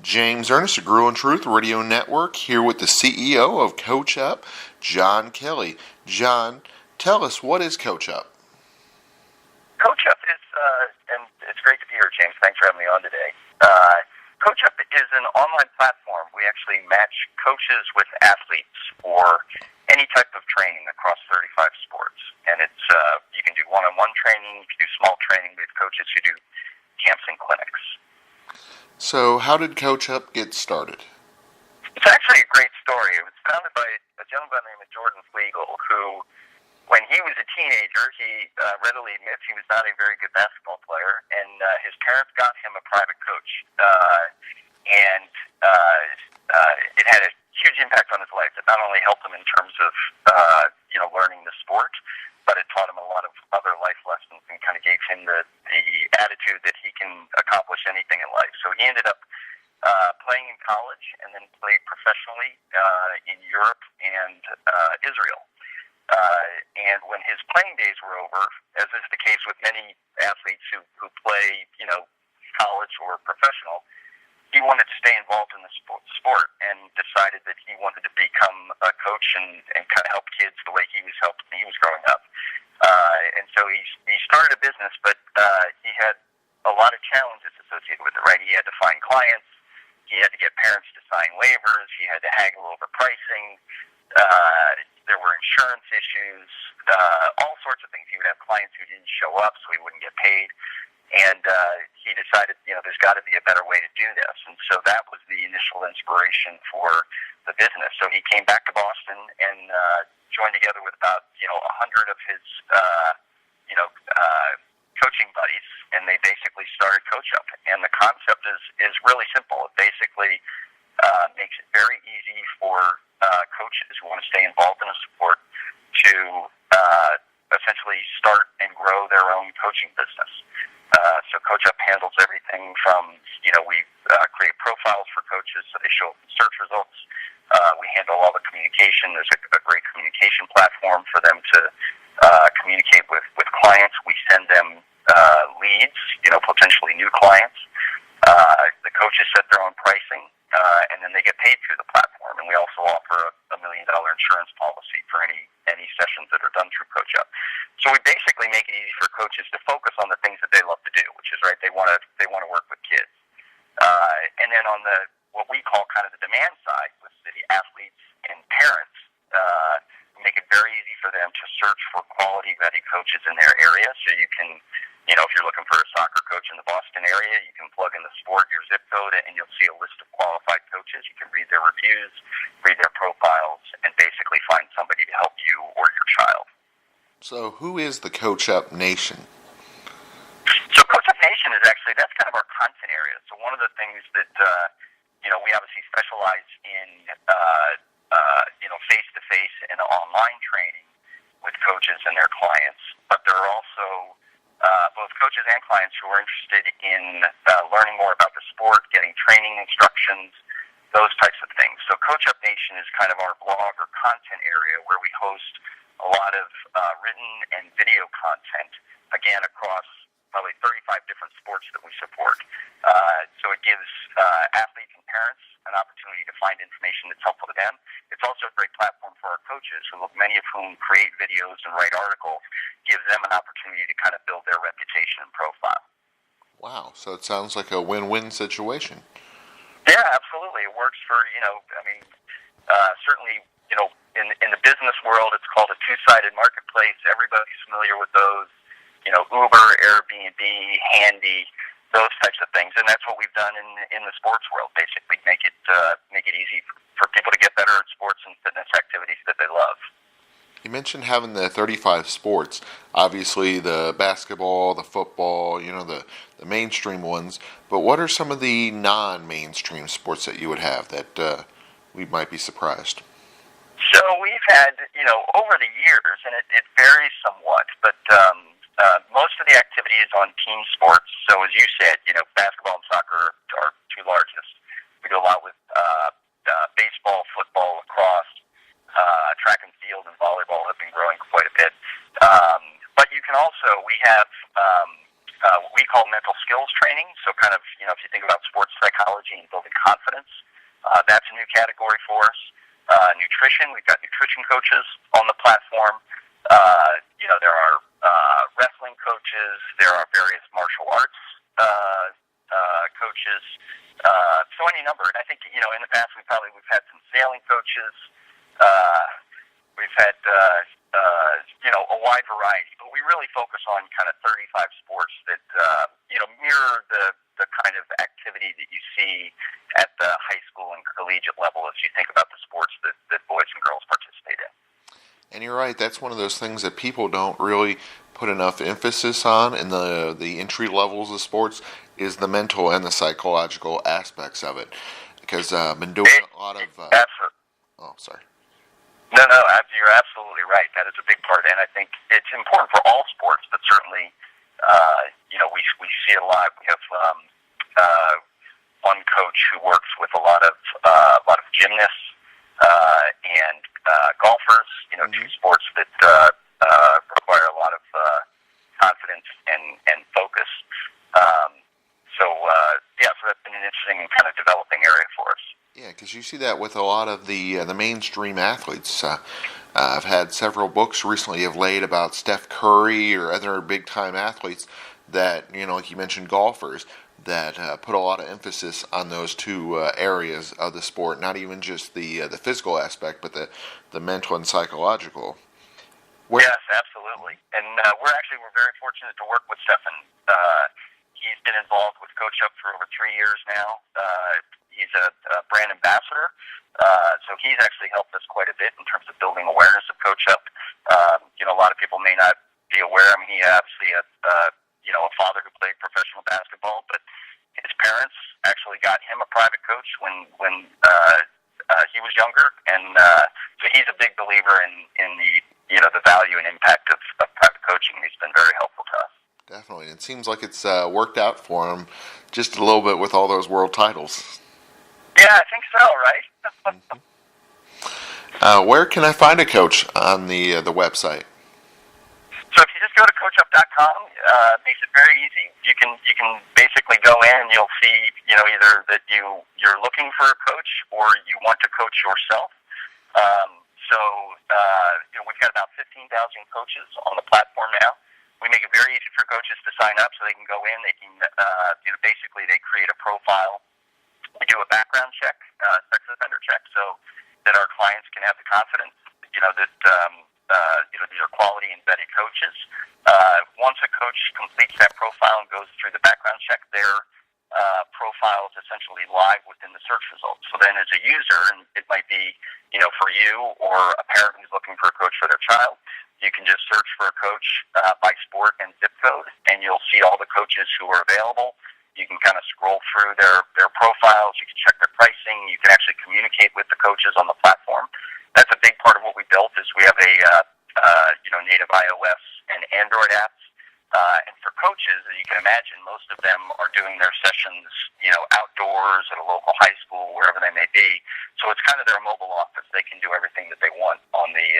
James Ernest of Gruel and Truth Radio Network here with the CEO of CoachUp, John Kelly. John, tell us, what is CoachUp? CoachUp is, and it's great to be here, James. Thanks for having me on today. CoachUp is an online platform. We actually match coaches with athletes for any type of training across 35 sports. And it's you can do one-on-one training, you can do small training. We have coaches who do camps and clinics. So how did CoachUp get started? It's actually a great story. It was founded by a gentleman by the name of Jordan Flegel, who, when he was a teenager, he readily admits he was not a very good basketball player, and his parents got him a private coach. It had a huge impact on his life. It not only helped him in terms of learning the sport, but it taught him a lot of other life lessons and kind of gave him the attitude that he can accomplish anything in life. So he ended up playing in college and then played professionally in Europe and Israel. And when his playing days were over, as is the case with many athletes who play, college or professional, he wanted to stay involved in the sport and decided that he wanted to become a coach and kind of help kids the way he was helped when he was growing up. And so he started a business, but he had a lot of challenges associated with it, right? He had to find clients. He had to get parents to sign waivers. He had to haggle over pricing. There were insurance issues, all sorts of things. He would have clients who didn't show up, so he wouldn't get paid. And he decided, there's got to be a better way to do this. And so that was the initial inspiration for the business. So he came back to Boston and joined together with about, 100 of his, coaching buddies, and they basically started CoachUp. And the concept is really simple. It basically makes it very easy for coaches who want to stay involved in a sport to essentially start and grow their own coaching business. So CoachUp handles everything from, we create profiles for coaches so they show up in search results. We handle all the communication. There's a great communication platform for them to communicate with clients. We send them leads, potentially new clients. The coaches set their own pricing, and then they get paid through the platform. And we also offer a $1 million insurance policy for any sessions that are done through CoachUp. So we basically make it easy for coaches to focus on the things that they love to do, which is right. They want to work with kids. And then on what we call kind of the demand side, with the athletes and parents, we make it very easy for them to search for quality vetted coaches in their area. So you can, if you're looking for a soccer coach in the Boston area, you can plug in the sport, your zip code, and you'll see a list of qualified coaches. You can read their reviews, read their profiles, and basically find somebody to help you or your child. So who is the CoachUp Nation? So CoachUp Nation is actually, that's kind of our content area. So one of the things that, we obviously specialize in, face-to-face and online training with coaches and their clients. But there are also both coaches and clients who are interested in learning more about the sport, getting training instructions, those types of things. So CoachUp Nation is kind of our blog or content area where we host a lot of written and video content, again, across probably 35 different sports that we support. So it gives athletes and parents an opportunity to find information that's helpful to them. It's also a great platform for our coaches, many of whom create videos and write articles, gives them an opportunity to kind of build their reputation and profile. Wow, so it sounds like a win-win situation. Yeah, absolutely. It works for, certainly, in the business world, it's called a two-sided marketplace. Everybody's familiar with those, Uber, Airbnb, Handy, those types of things. And that's what we've done in the sports world, basically make it easy for people to get better at sports and fitness activities that they love. You mentioned having the 35 sports, obviously the basketball, the football, the mainstream ones, but what are some of the non-mainstream sports that you would have that we might be surprised? So we've had, over the years, and it varies somewhat, but most of the activity is on team sports. So as you said, basketball and soccer are two largest. We do a lot with baseball, football, lacrosse, track and field, and volleyball have been growing quite a bit. But you can also, we have what we call mental skills training. So kind of, if you think about sports psychology and building confidence. That's a new category for us. Nutrition, we've got nutrition coaches on the platform. There are wrestling coaches. There are various martial arts coaches. So any number. And I think, in the past we've had some sailing coaches. We've had, a wide variety. But we really focus on kind of 35 sports that, mirror the kind of activity that you see at the high school and collegiate level as you think about the sports that boys and girls participate in. And you're right, that's one of those things that people don't really put enough emphasis on in the entry levels of sports is the mental and the psychological aspects of it. Because I've been doing a lot of... Oh, sorry. No, you're absolutely right. That is a big part, and I think it's important for all sports, but certainly, we see it a lot. We have one coach who works with a lot of gymnasts and golfers. Two sports that require a lot of confidence and focus. So that's been an interesting kind of developing area for us. Yeah, because you see that with a lot of the mainstream athletes. I've had several books recently of late about Steph Curry or other big-time athletes that, like you mentioned, golfers, that put a lot of emphasis on those two areas of the sport, not even just the physical aspect, but the mental and psychological. Yes, absolutely. And we're very fortunate to work with Stephen. He's been involved with CoachUp for over 3 years now. He's a brand ambassador, so he's actually helped us quite a bit in terms of building awareness of CoachUp. A lot of people may not be aware. I mean, he obviously a father who played professional basketball, but his parents actually got him a private coach when he was younger, and so he's a big believer in the value and impact of private coaching. He's been very helpful to us. Definitely. It seems like it's worked out for him just a little bit with all those world titles. Yeah, I think so, right? Where can I find a coach on the website? So if you just go to CoachUp.com, it makes it very easy. You can basically go in and you'll see, either that you're looking for a coach or you want to coach yourself. We've got about 15,000 coaches on the platform now. We make it very easy for coaches to sign up so they can go in. They can, basically they create a profile. We do a background check, sex offender check, so that our clients can have the confidence, that these are quality and vetted coaches. Once a coach completes that profile and goes through the background check, their profile is essentially live within the search results. So then as a user, and it might be, for you or a parent who's looking for a coach for their child, you can just search for a coach by sport and zip code, and you'll see all the coaches who are available. You can kind of scroll through their profiles. You can check their pricing. You can actually communicate with the coaches on the platform. That's a big part of what we built. Is we have a native iOS and Android apps. And for coaches, as you can imagine, most of them are doing their sessions, outdoors at a local high school, wherever they may be. So it's kind of their mobile office. They can do everything that they want on the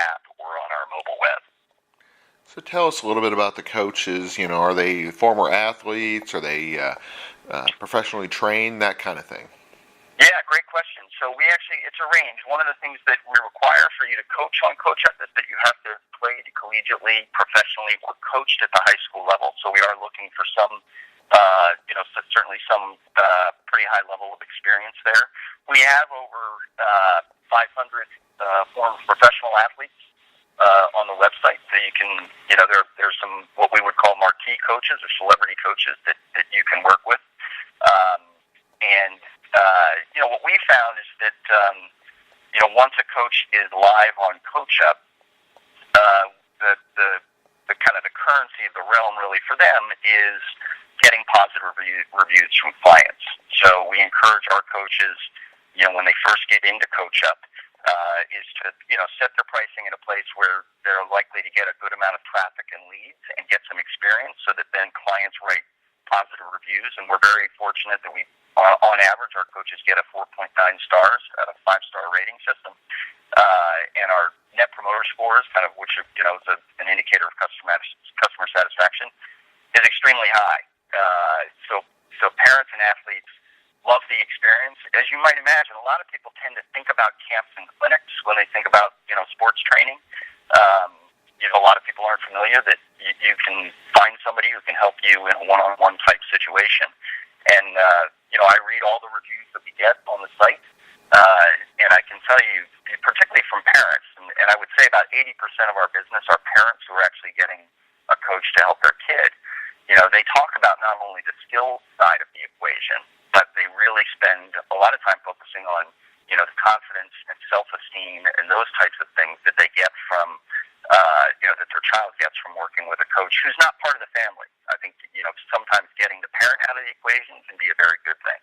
app or on our mobile web. So tell us a little bit about the coaches. Are they former athletes? Are they professionally trained? That kind of thing. Yeah, great question. So it's a range. One of the things that we require for you to coach on CoachUp is that you have to play collegiately, professionally, or coached at the high school level. So we are looking for some, certainly some pretty high level of experience there. We have over 500 former professional athletes on the website, so you can, there's some what we would call marquee coaches or celebrity coaches that you can work with. What we found is that, once a coach is live on CoachUp, the kind of the currency of the realm really for them is getting positive reviews from clients. So we encourage our coaches, when they first get into CoachUp, is to, set their pricing in a place where they're likely to get a good amount of traffic and leads and get some experience so that then clients write positive reviews. And we're very fortunate that on average, our coaches get a 4.9 stars out of a 5-star rating system. And our net promoter scores, kind of which, is an indicator of customer satisfaction, is extremely high. So parents and athletes love the experience. As you might imagine, a lot of people tend to think about camps and clinics when they think about, sports training. Um, a lot of people aren't familiar that you can find somebody who can help you in a one-on-one type situation. And, I read all the reviews that we get on the site, and I can tell you, particularly from parents, and I would say about 80% of our business are parents who are actually getting a coach to help their kid. They talk about not only the skill side of the equation, but they really spend a lot of time focusing on, the confidence and self-esteem and those types of things that they get from, that their child gets from working with a coach who's not part of the family. I think, sometimes getting the parent out of the equation can be a very good thing.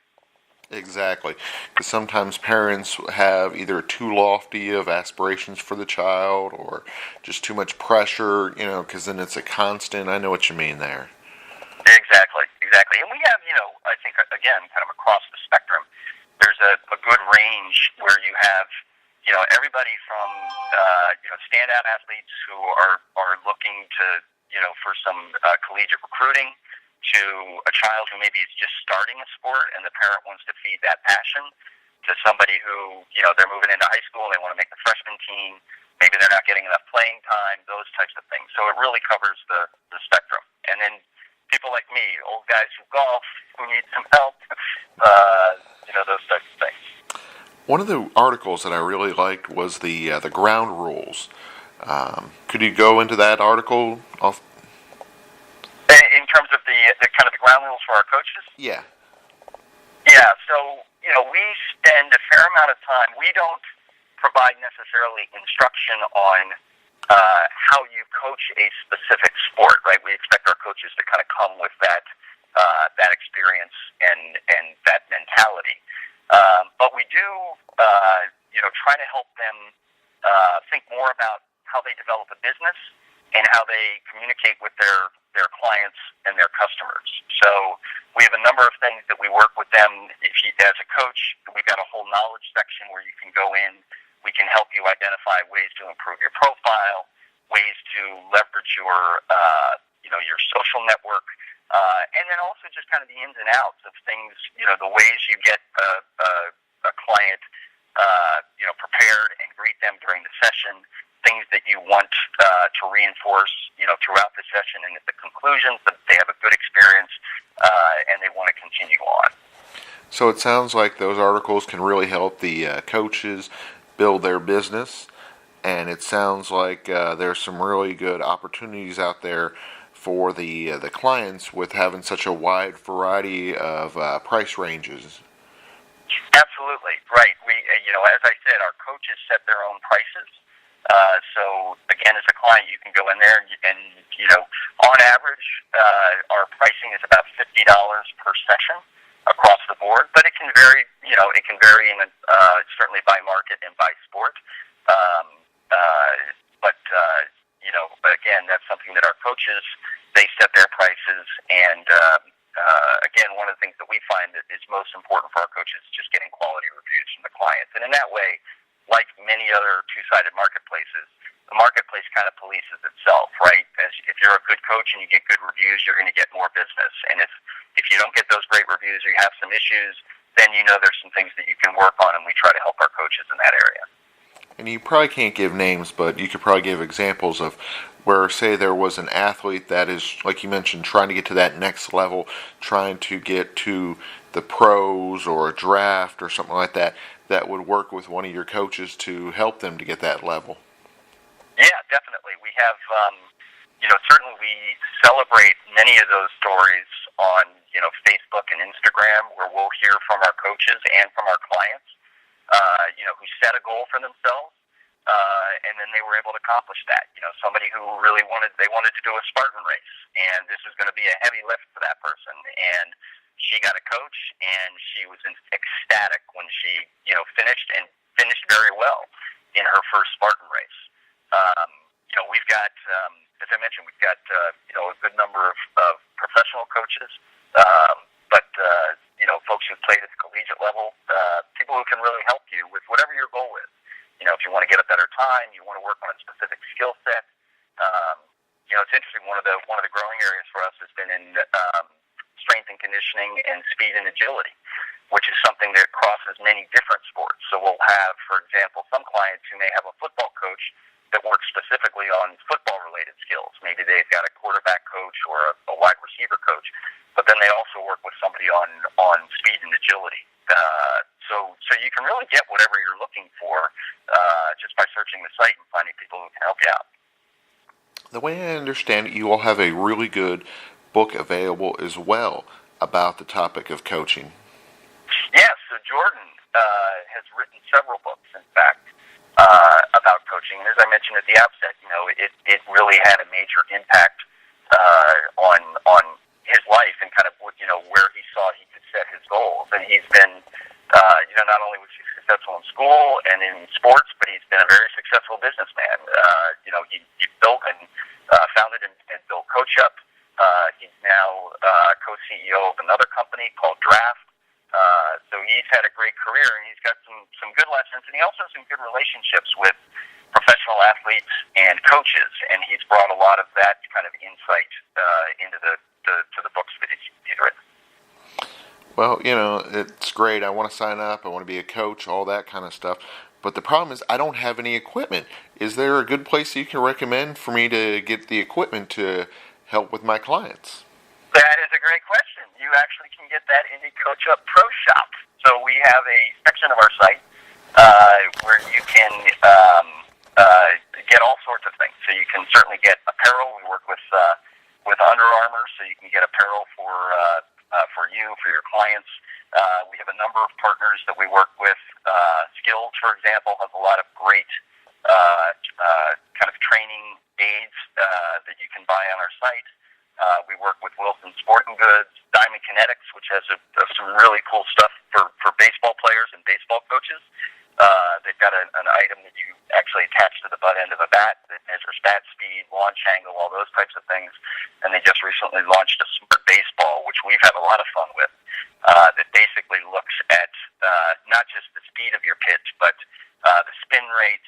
Exactly. Because sometimes parents have either too lofty of aspirations for the child or just too much pressure, because then it's a constant. I know what you mean there. Exactly. And we have, I think, again, kind of across the spectrum, there's a good range where you have, everybody from, standout athletes who are looking to, for some collegiate recruiting, to a child who maybe is just starting a sport and the parent wants to feed that passion, to somebody who, they're moving into high school and they want to make the freshman team, maybe they're not getting enough playing time, those types of things. So it really covers the spectrum. And then people like me, old guys who golf, who need some help, those types of things. One of the articles that I really liked was the ground rules. Could you go into that article? In terms of the kind of the ground rules for our coaches? Yeah. Yeah, so, we spend a fair amount of time. We don't provide necessarily instruction on how you coach a specific sport, right? We expect our coaches to kind of come with that experience and that mentality. But we do, try to help them think more about how they develop a business and how they communicate with their clients and their customers. So we have a number of things that we work with them. As a coach, we've got a whole knowledge section where you can go in. We can help you identify ways to improve your profile, ways to leverage your social network, and then also just kind of the ins and outs of things, the ways you get a client, prepared and greet them during the session, things that you want to reinforce, throughout the session and at the conclusion, so that they have a good experience and they want to continue on. So it sounds like those articles can really help the coaches build their business, and it sounds like there's some really good opportunities out there for the clients with having such a wide variety of price ranges. Absolutely, right. We, as I said, our coaches set their own prices. So again, as a client, you can go in there and on average, our pricing is about $50 per session across the board, but it can vary. It can vary in certainly by market and by sport. But again, that's something that our coaches, they set their prices, and again, one of the things that we find that is most important for our coaches is just getting quality reviews from the clients, and in that way, like many other two-sided marketplaces, the marketplace kind of polices itself, right? If you're a good coach and you get good reviews, you're going to get more business. And if you don't get those great reviews or you have some issues, then there's some things that you can work on, and we try to help our coaches in that area. And you probably can't give names, but you could probably give examples of where, say, there was an athlete that is, like you mentioned, trying to get to that next level, trying to get to the pros or a draft or something like that, that would work with one of your coaches to help them to get that level. Yeah, definitely. We have, certainly we celebrate many of those stories on, Facebook and Instagram, where we'll hear from our coaches and from our clients, who set a goal for themselves, and then they were able to accomplish that. Somebody who really wanted to do a Spartan race, and this was going to be a heavy lift for that person, and she got a coach, and she was ecstatic when she, finished very well in her first Spartan race. We've got, as I mentioned, we've got, a good number of professional coaches, but folks who've played at the collegiate level, people who can really help you with whatever your goal is. If you want to get a better time, you want to work on a specific skill set. It's interesting. One of the growing areas for us has been in strength and conditioning and speed and agility. which is something that crosses many different sports. So we'll have, for example, some clients who may have a football coach that works specifically on football-related skills. Maybe they've got a quarterback coach or a wide receiver coach, but then they also work with somebody on speed and agility. So you can really get whatever you're looking for just by searching the site and finding people who can help you out. The way I understand it, you all have a really good book available as well about the topic of coaching. Yes, so Jordan has written several books, in fact, about coaching. And as I mentioned at the outset, it really had a major impact on his life and kind of where he saw he could set his goals. And he's been not only was he successful in school and in sports, but he's been a very successful businessman. He built and founded and built CoachUp. He's now co-CEO of another company called Draft. So he's had a great career, and he's got some good lessons, and he also has some good relationships with professional athletes and coaches, and he's brought a lot of that kind of insight into the books that he's written. Well, it's great. I want to sign up. I want to be a coach, all that kind of stuff. But the problem is I don't have any equipment. Is there a good place you can recommend for me to get the equipment to help with my clients? That is a great question. You actually can get that in the CoachUp Pro Shop. So we have a section of our site where you can get all sorts of things. So you can certainly get apparel. We work with Under Armour, so you can get apparel for you, for your clients. We have a number of partners that we work with. Skills, for example, has a lot of great kind of training aids that you can buy on our site. We work with Wilson Sporting Goods, Diamond Kinetics, which has some really cool stuff for baseball players and baseball coaches. They've got an item that you actually attach to the butt end of a bat that measures bat speed, launch angle, all those types of things. And they just recently launched a Smart Baseball, which we've had a lot of fun with, that basically looks at not just the speed of your pitch, but the spin rate,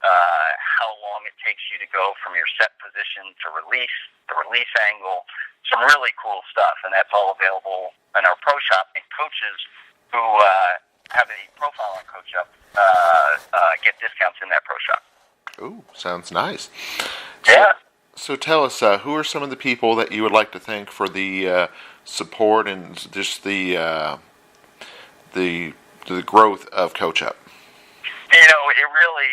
how long it takes you to go from your set position to release, the release angle, some really cool stuff. And that's all available in our Pro Shop. And coaches who have a profile on CoachUp get discounts in that Pro Shop. Ooh, sounds nice. Yeah. So tell us, who are some of the people that you would like to thank for the support and just the growth of CoachUp? It really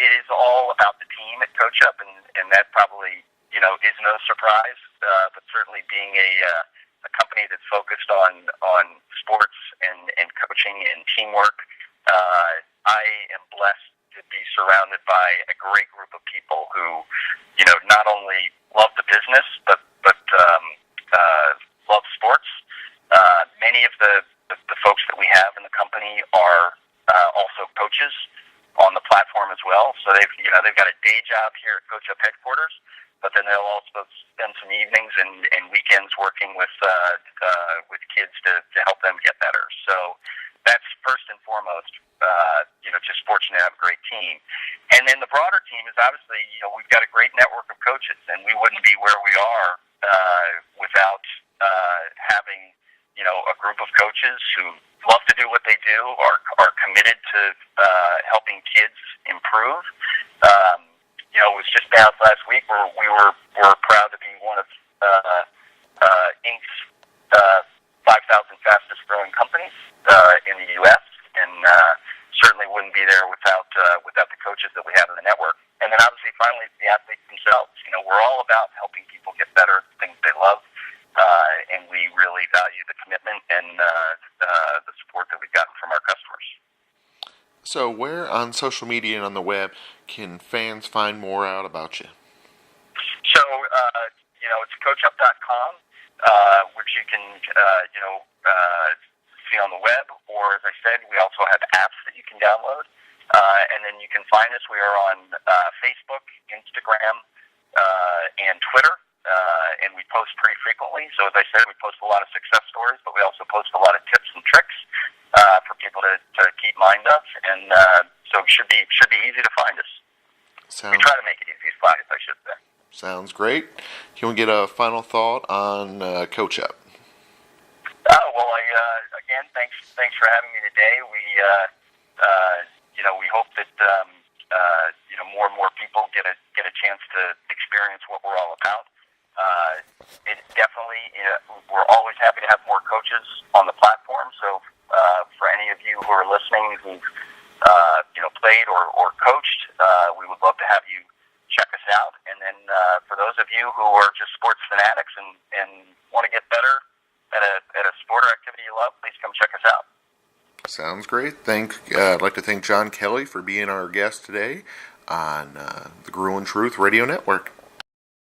it is all about the team at CoachUp, and that probably is no surprise. But certainly being a company that's focused on sports and coaching and teamwork, I am blessed to be surrounded by a great group of people who, not only love the business but love sports. Many of the folks that we have in the company are also coaches on the platform as well. So they've got a day job here at CoachUp headquarters, but then they'll also spend some evenings and weekends working with kids to help them get better. So that's first and foremost, just fortunate to have a great team. And then the broader team is obviously, we've got a great network of coaches, and we wouldn't be where we are without having, a group of coaches who love to do what they do, are committed to helping kids improve. It was just announced last week where we're proud to be one of Inc.'s 5,000 fastest growing companies in the U.S. and certainly wouldn't be there without the coaches that we have in the network. And then obviously, finally, the athletes themselves. We're all about helping people get better at things they love, and we really value the commitment and the support that we've gotten from our customers. So where on social media and on the web can fans find more out about you? So, it's CoachUp.com, which you can, see on the web, or as I said, we also have apps that you can download. And then you can find us. We are on Facebook, Instagram, and Twitter, and we post pretty frequently. So as I said, we post a lot of success stories, but we also post a lot of tips and tricks for people to keep mind of. And so it should be easy to find us. We try to make it easy to find us, I should say. Sounds great. Can we get a final thought on CoachUp? Well, again, thanks having me today. We hope that more and more people get a chance to experience what we're all about. It definitely, we're always happy to have more coaches on the platform. So for any of you who are listening who've played or coached, we would love to have you check us out. And then for those of you who are just sports fanatics and want to get better at a sport or activity you love, please come check us out. Sounds great. I'd like to thank John Kelly for being our guest today on the Gruel and Truth Radio Network.